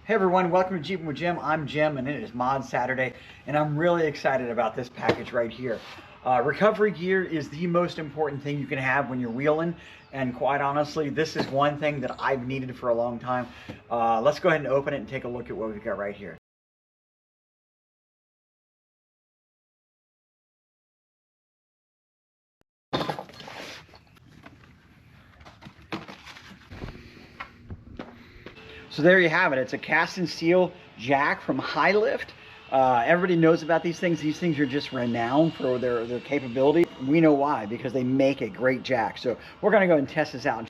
Hey everyone, welcome to Jeeping with Jim. I'm Jim and it is Mod Saturday and I'm really excited about this package right here. Recovery gear is the most important thing you can have when you're wheeling, and quite honestly this is one thing that I've needed for a long time. Let's go ahead and open it and take a look at what we've got right here. So there you have it. It's a cast and steel jack from High Lift. Everybody knows about these things. These things are just renowned for their capability. We know why, because they make a great jack. So we're gonna go and test this out.